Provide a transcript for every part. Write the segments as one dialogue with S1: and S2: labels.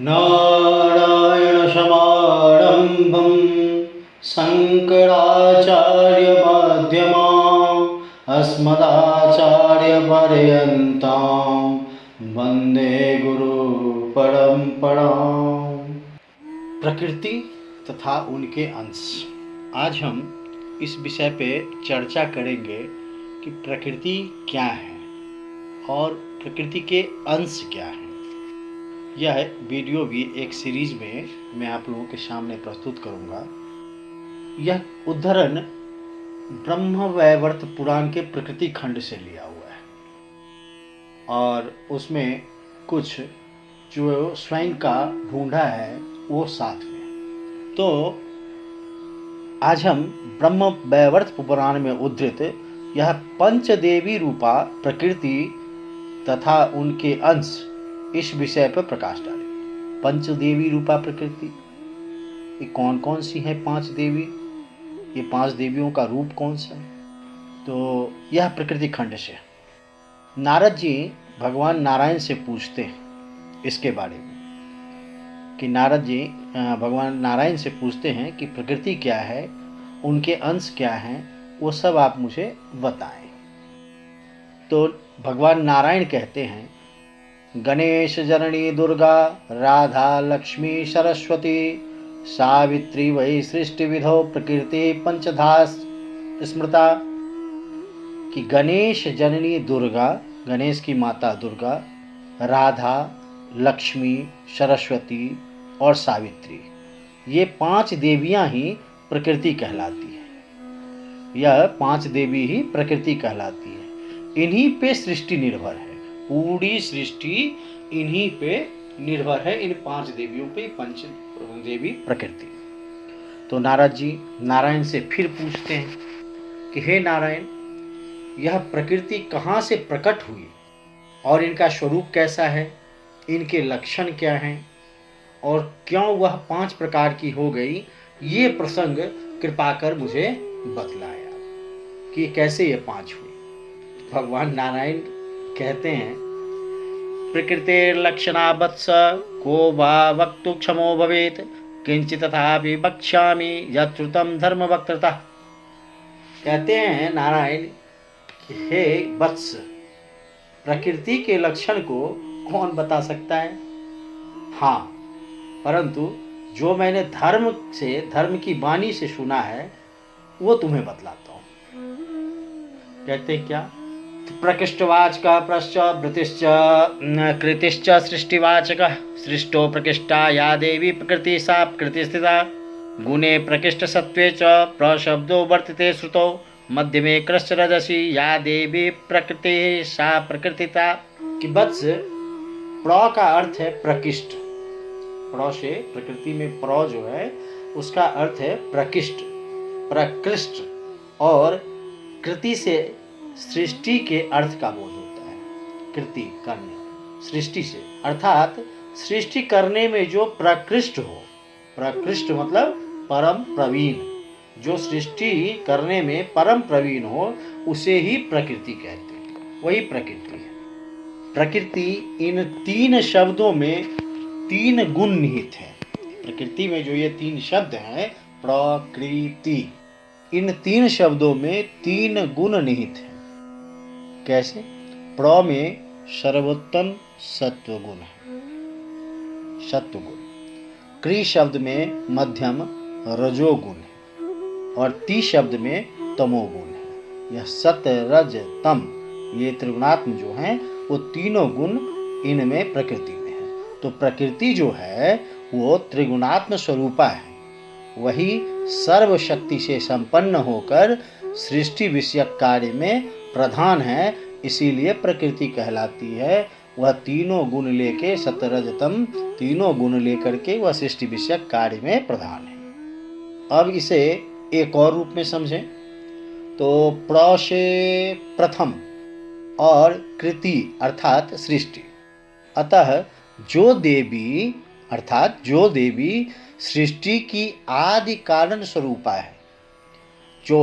S1: नारायणसमारम्भं शङ्कराचार्यमध्यमाम् अस्मदाचार्यपर्यन्तां वन्दे गुरुपरम्पराम्। प्रकृति तथा उनके अंश। आज हम इस विषय पे चर्चा करेंगे कि प्रकृति क्या है और प्रकृति के अंश क्या हैं। यह वीडियो भी एक सीरीज में मैं आप लोगों के सामने प्रस्तुत करूंगा। यह उद्धरण ब्रह्मवैवर्त पुराण के प्रकृति खंड से लिया हुआ है और उसमें कुछ जो स्वयं का ढूंढा है वो साथ में। तो आज हम ब्रह्मवैवर्त पुराण में उद्धृत यह पंचदेवी रूपा प्रकृति तथा उनके अंश इस विषय पर प्रकाश डालें। पंचदेवी रूपा प्रकृति ये कौन कौन सी हैं? पांच देवी। ये पांच देवियों का रूप कौन सा है? तो यह प्रकृति खंड से नारद जी भगवान नारायण से पूछते हैं इसके बारे में कि नारद जी भगवान नारायण से पूछते हैं कि प्रकृति क्या है, उनके अंश क्या हैं, वो सब आप मुझे बताएं। तो भगवान नारायण कहते हैं, गणेश जननी दुर्गा राधा लक्ष्मी सरस्वती सावित्री वही सृष्टि विधो प्रकृति पंचधा स्मृता। कि गणेश जननी दुर्गा, गणेश की माता दुर्गा, राधा, लक्ष्मी, सरस्वती और सावित्री, ये पांच देवियां ही प्रकृति कहलाती है। यह पांच देवी ही प्रकृति कहलाती है। इन्हीं पे सृष्टि निर्भर है, पूरी सृष्टि इन्हीं पे निर्भर है, इन पांच देवियों पे, पंच देवी प्रकृति। तो नारद जी नारायण से फिर पूछते हैं कि हे नारायण, यह प्रकृति कहाँ से प्रकट हुई और इनका स्वरूप कैसा है, इनके लक्षण क्या हैं और क्यों वह पांच प्रकार की हो गई, ये प्रसंग कृपा कर मुझे बतलाया कि कैसे ये पांच हुई। भगवान नारायण कहते हैं, प्रकृतिर्लक्षणा वत्स को वा वक्तु क्षमो भवेत् किंचित् तथापि वक्ष्यामि यच्छ्रुतं धर्म वक्त्रतः। कहते हैं नारायण कि हे वत्स, प्रकृति के लक्षण को कौन बता सकता है? हाँ, परंतु जो मैंने धर्म की वाणी से सुना है वो तुम्हें बतलाता हूँ। कहते क्या? प्रकृष्टवाचक प्रश्च वृतिश्च कृतिश्च सृष्टिवाचक सृष्टो प्रकृष्टा या देवी प्रकृति सा प्रकृति स्थिता गुणे प्रकृष्ट सत्वे च प्रशब्दो वर्तते श्रुतो मध्यमे कृष्ण रजसी या देवी प्रकृति सा प्रकृतिता। कि वत्स, प्र का अर्थ है प्रकृष्ट। प्र से प्रकृति में प्र जो है उसका अर्थ है प्रकृष्ट, प्रकृष्ट, और कृति से सृष्टि के अर्थ का बोध होता है। कृति करने, सृष्टि से, अर्थात सृष्टि करने में जो प्रकृष्ट हो, प्रकृष्ट मतलब परम प्रवीण, जो सृष्टि करने में परम प्रवीण हो उसे ही प्रकृति कहते हैं, वही प्रकृति है। प्रकृति, इन तीन शब्दों में तीन गुण निहित है। प्रकृति में जो ये तीन शब्द हैं, प्रकृति, इन तीन शब्दों में तीन गुण निहित है। कैसे? प्र में सर्वोत्तम सत्वगुण है, सत्वगुण। कृ शब्द में मध्यम रजोगुण है और ती शब्द में तमोगुण है। यह सत्य रज तम, ये त्रिगुणात्म जो हैं वो तीनों गुण इनमें प्रकृति में है। तो प्रकृति जो है वो त्रिगुणात्म स्वरूपा है, वही सर्वशक्ति से संपन्न होकर सृष्टि विषयक कार्य में प्रधान है, इसीलिए प्रकृति कहलाती है। वह तीनों गुण लेके, सतरजतम तीनों गुण लेकर के वह सृष्टि विषयक कार्य में प्रधान है। अब इसे एक और रूप में समझें तो प्र से प्रथम और कृति अर्थात सृष्टि। अतः जो देवी अर्थात जो देवी सृष्टि की आदि कारण स्वरूपा है, जो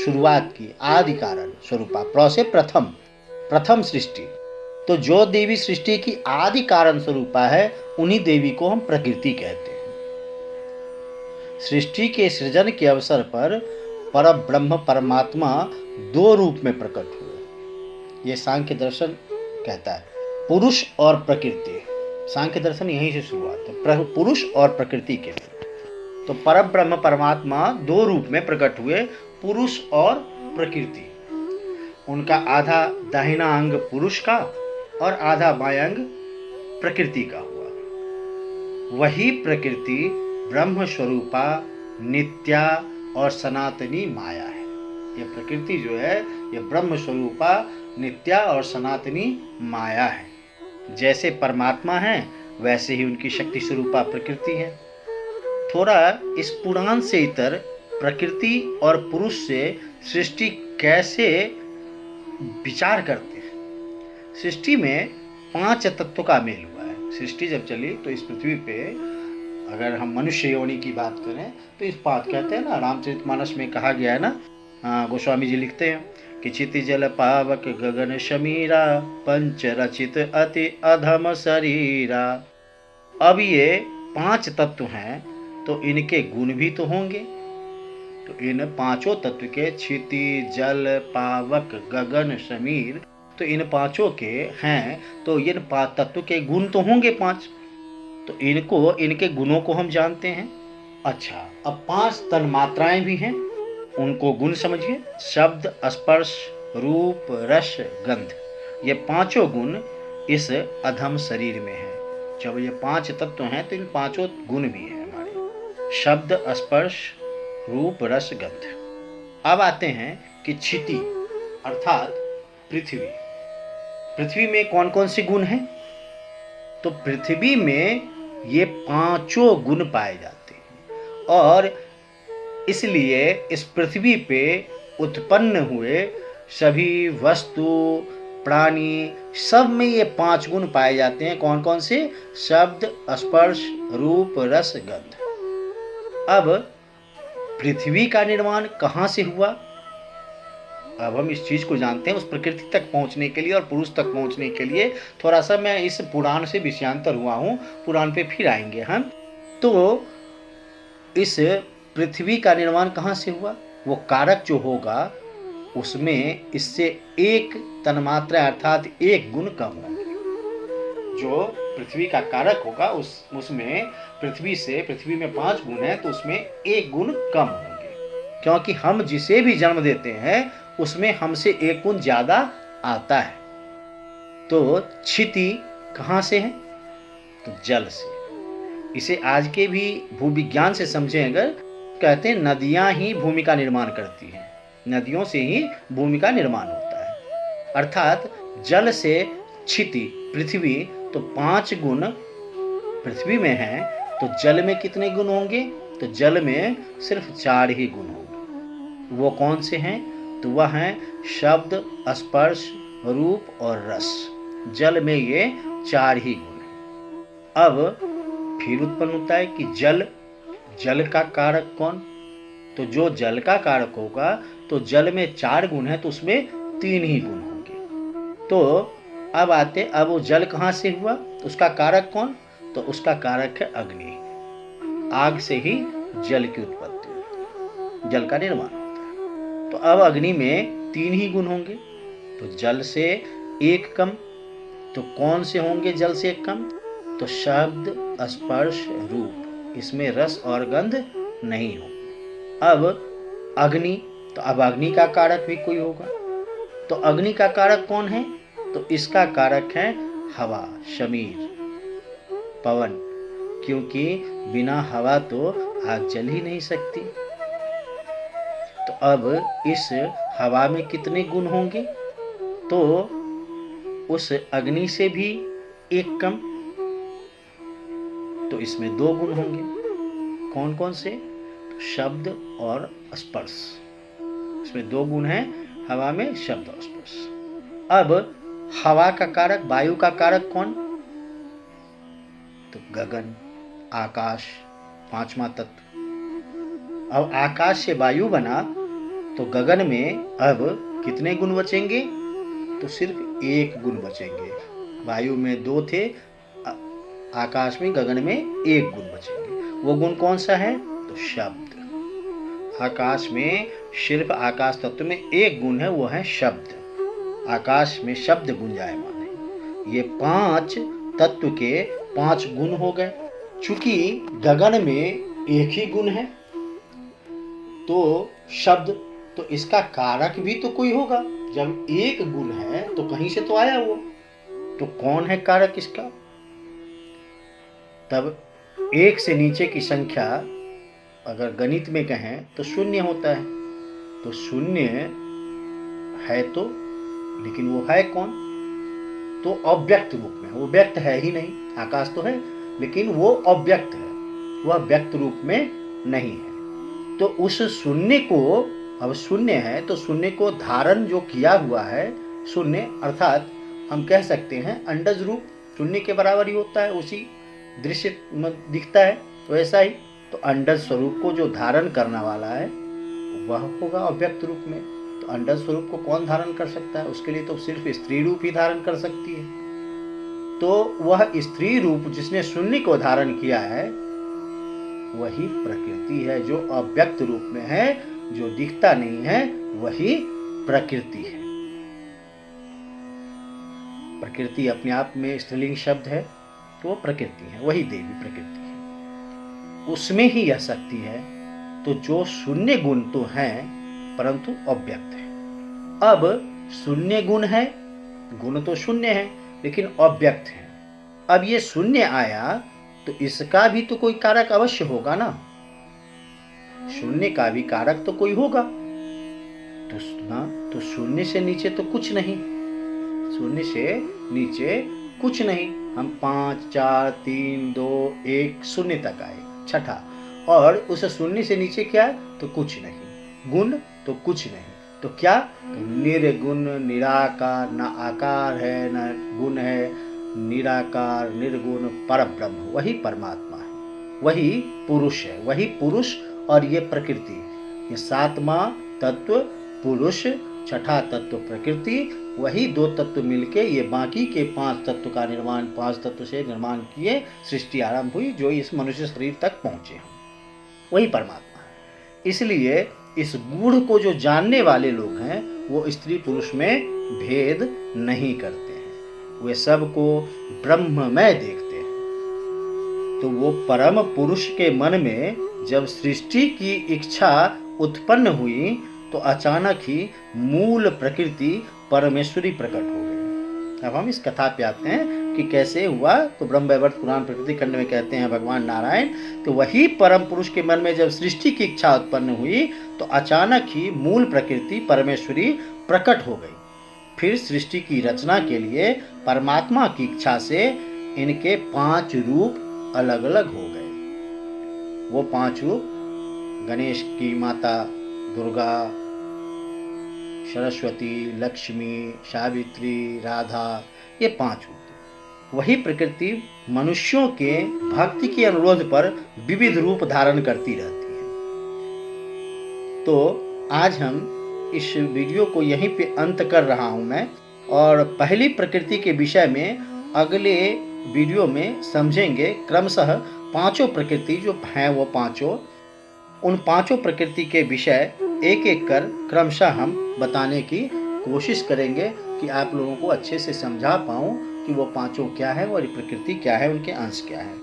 S1: शुरुआत की आदि कारण स्वरूपा, प्र से प्रथम, प्रथम सृष्टि, तो जो देवी सृष्टि की आदि कारण स्वरूपा है, उन्हीं देवी को हम प्रकृति कहते हैं। सृष्टि के सृजन के अवसर पर परब्रह्म परमात्मा दो रूप में प्रकट हुए। ये सांख्य दर्शन कहता है, पुरुष और प्रकृति। सांख्य दर्शन यहीं से शुरुआत है, पुरुष और प्रकृति के लिए। तो परब्रह्म परमात्मा दो रूप में प्रकट हुए, पुरुष और प्रकृति। उनका आधा दाहिना अंग पुरुष का और आधा बायां अंग प्रकृति का हुआ। वही प्रकृति ब्रह्म स्वरूपा, नित्या और सनातनी माया है। ये प्रकृति जो है, ये ब्रह्म स्वरूपा, नित्या और सनातनी माया है। जैसे परमात्मा है, वैसे ही उनकी शक्ति स्वरूपा प्रकृति है। थोड़ा इस पुराण से इतर प्रकृति और पुरुष से सृष्टि कैसे विचार करते हैं। सृष्टि में 5 तत्वों का मेल हुआ है। सृष्टि जब चली तो इस पृथ्वी पे, अगर हम मनुष्य योनि की बात करें तो इस बात कहते हैं ना, रामचरितमानस में कहा गया है ना, गोस्वामी जी लिखते हैं कि क्षिति जल पावक गगन शमीरा, पंच रचित अति अधम शरीरा। अब ये 5 तत्व हैं, तो इनके गुण भी तो होंगे। तो इन 5 तत्व के, क्षिति जल पावक गगन शमीर, तो इन 5 के हैं, तो इन 5 तत्व के गुण तो होंगे 5। तो इनके गुणों को हम जानते हैं। अच्छा, अब 5 तन्मात्राएं भी हैं, उनको गुण समझिए। शब्द, स्पर्श, रूप, रस, गंध, ये 5 गुण इस अधम शरीर में हैं। जब ये 5 तत्व हैं तो इन 5 गुण भी हैं हमारे, शब्द, स्पर्श, रूप, रस, गंध। अब आते हैं कि क्षिति अर्थात पृथ्वी। पृथ्वी में कौन कौन से गुण हैं? तो पृथ्वी में ये 5 गुण पाए जाते हैं, और इसलिए इस पृथ्वी पे उत्पन्न हुए सभी वस्तु, प्राणी, सब में ये 5 गुण पाए जाते हैं। कौन कौन से? शब्द, स्पर्श, रूप, रस, गंध। अब पृथ्वी का निर्माण कहाँ से हुआ? अब हम इस चीज को जानते हैं। उस प्रकृति तक पहुंचने के लिए और पुरुष तक पहुंचने के लिए थोड़ा सा मैं इस पुराण से विषयांतर हुआ हूं, पुराण पे फिर आएंगे हम। तो इस पृथ्वी का निर्माण कहाँ से हुआ? वो कारक जो होगा उसमें इससे एक तन्मात्रा अर्थात एक गुण कम होंगे। जो पृथ्वी का कारक होगा उसमें पृथ्वी में 5 गुण हैं, तो उसमें एक गुण कम होंगे, क्योंकि हम जिसे भी जन्म देते हैं उसमें हमसे एक गुण ज्यादा आता है। तो क्षिति कहाँ से है? तो जल से। इसे आज के भी भूविज्ञान से समझें अगर, कहते हैं नदियां ही भूमि का निर्माण करती हैं, नदियों से ही भूमि का निर्माण होता है। अर्थात जल से क्षिति पृथ्वी, तो 5 गुण पृथ्वी में हैं, तो जल में कितने गुण होंगे? तो जल में सिर्फ 4 ही गुण होंगे। वो कौन से हैं? तो वह हैं शब्द, स्पर्श, रूप और रस। जल में ये 4 ही गुण हैं। अब फिर उत्पन्न होता है कि जल का कारक कौन? तो जो जल का कारक होगा, तो जल में 4 गुण है, तो उसमें 3 ही गुण होंगे। तो अब वो जल कहाँ से हुआ? उसका कारक कौन? तो उसका कारक है अग्नि। आग से ही जल की उत्पत्ति होती है, जल का निर्माण होता है। तो अब अग्नि में 3 ही गुण होंगे, तो जल से 1 कम। तो कौन से होंगे जल से 1 कम? तो शब्द, स्पर्श, रूप, इसमें रस और गंध नहीं होंगे। अब अग्नि, तो अब अग्नि का कारक भी कोई होगा। तो अग्नि का कारक कौन है? तो इसका कारक है हवा, शमीर, पवन, क्योंकि बिना हवा तो आग जल ही नहीं सकती। तो अब इस हवा में कितने गुण होंगे? तो उस अग्नि से भी 1 कम, तो इसमें 2 गुण होंगे। कौन कौन से? तो शब्द और स्पर्श, इसमें 2 गुण हैं हवा में, शब्द और स्पर्श। अब हवा का कारक, वायु का कारक कौन? तो गगन, आकाश, 5वां तत्व। अब आकाश से वायु बना, तो गगन में अब कितने गुण बचेंगे? तो सिर्फ एक गुण बचेंगे। वायु में 2 थे, आकाश में गगन में 1 गुण बचेंगे। वो गुण कौन सा है? तो शब्द। आकाश में सिर्फ आकाश तत्व में 1 गुण है, वो है शब्द। आकाश में शब्द गुंजायमान है। ये 5 तत्व के 5 गुण हो गए। चूंकि गगन में 1 ही गुण है तो शब्द, तो इसका कारक भी तो कोई होगा। जब 1 गुण है तो कहीं से तो आया वो, तो कौन है कारक इसका? तब 1 से नीचे की संख्या अगर गणित में कहें तो 0 होता है। तो 0 है तो, लेकिन वो है कौन? तो अव्यक्त रूप में। वो व्यक्त है ही नहीं। आकाश तो है लेकिन वो अव्यक्त है, वह व्यक्त रूप में नहीं है। तो उस शून्य को, अब शून्य है तो शून्य को धारण जो किया हुआ है, शून्य अर्थात हम कह सकते हैं अंडज रूप शून्य के बराबर ही होता है, उसी दृश्य में दिखता है। वैसा ही तो अंडज स्वरूप को जो धारण करने वाला है वह होगा अव्यक्त रूप में। तो अंडज स्वरूप को कौन धारण कर सकता है? उसके लिए तो सिर्फ स्त्री रूप ही धारण कर सकती है। तो वह स्त्री रूप जिसने शून्य को धारण किया है वही प्रकृति है, जो अव्यक्त रूप में है, जो दिखता नहीं है, वही प्रकृति है। प्रकृति अपने आप में स्त्रीलिंग शब्द है, तो वो प्रकृति है, वही देवी प्रकृति है। उसमें ही यह शक्ति है। तो जो शून्य गुण तो है परंतु अव्यक्त है। अब शून्य गुण है, गुण तो शून्य है लेकिन अव्यक्त है। अब ये शून्य आया तो इसका भी तो कोई कारक अवश्य होगा ना। शून्य का भी कारक तो कोई होगा। तो शून्य से नीचे तो कुछ नहीं, शून्य से नीचे कुछ नहीं। हम 5 4 3 2 1 शून्य तक आए, छठा, और उस शून्य से नीचे क्या है? तो कुछ नहीं। गुण तो कुछ नहीं, तो क्या? तो निर्गुण निराकार, न आकार है न गुण है, निराकार निर्गुण परब्रह्म, वही परमात्मा है, वही पुरुष है, वही पुरुष। और ये प्रकृति, ये 7वां तत्व पुरुष, छठा तत्व प्रकृति, वही 2 तत्व मिलके ये बाकी के 5 तत्व का निर्माण, 5 तत्व से निर्माण किए, सृष्टि आरंभ हुई, जो इस मनुष्य शरीर तक पहुंचे हम, वही परमात्मा है। इसलिए इस गुण को जो जानने वाले लोग हैं वो स्त्री पुरुष में भेद नहीं करते हैं, वे सबको ब्रह्ममय देखते हैं। तो वो परम पुरुष के मन में जब सृष्टि की इच्छा उत्पन्न हुई तो अचानक ही मूल प्रकृति परमेश्वरी प्रकट हो गई। अब हम इस कथा पे आते हैं कि कैसे हुआ। तो ब्रह्म वैवर्त पुराण प्रकृति खंड में कहते हैं भगवान नारायण, तो वही परम पुरुष के मन में जब सृष्टि की इच्छा उत्पन्न हुई तो अचानक ही मूल प्रकृति परमेश्वरी प्रकट हो गई। फिर सृष्टि की रचना के लिए परमात्मा की इच्छा से इनके 5 रूप अलग अलग हो गए। वो 5 रूप, गणेश की माता दुर्गा, सरस्वती, लक्ष्मी, सावित्री, राधा, ये 5 रूप। वही प्रकृति मनुष्यों के भक्ति के अनुरोध पर विविध रूप धारण करती रहती है। तो आज हम इस वीडियो को यहीं पे अंत कर रहा हूं मैं, और पहली प्रकृति के विषय में अगले वीडियो में समझेंगे क्रमशः 5 प्रकृति जो हैं वो 5, उन 5 प्रकृति के विषय एक एक कर क्रमशः हम बताने की कोशिश करेंगे कि आप लोगों को अच्छे से समझा पाऊँ कि वो 5 क्या है और प्रकृति क्या है, उनके अंश क्या है।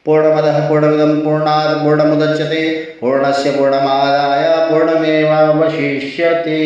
S1: पूर्णमदः पूर्णमिदं पूर्णात् पूर्णमुदच्यते पूर्णस्य पूर्णमादाय पूर्णमेवावशिष्यते।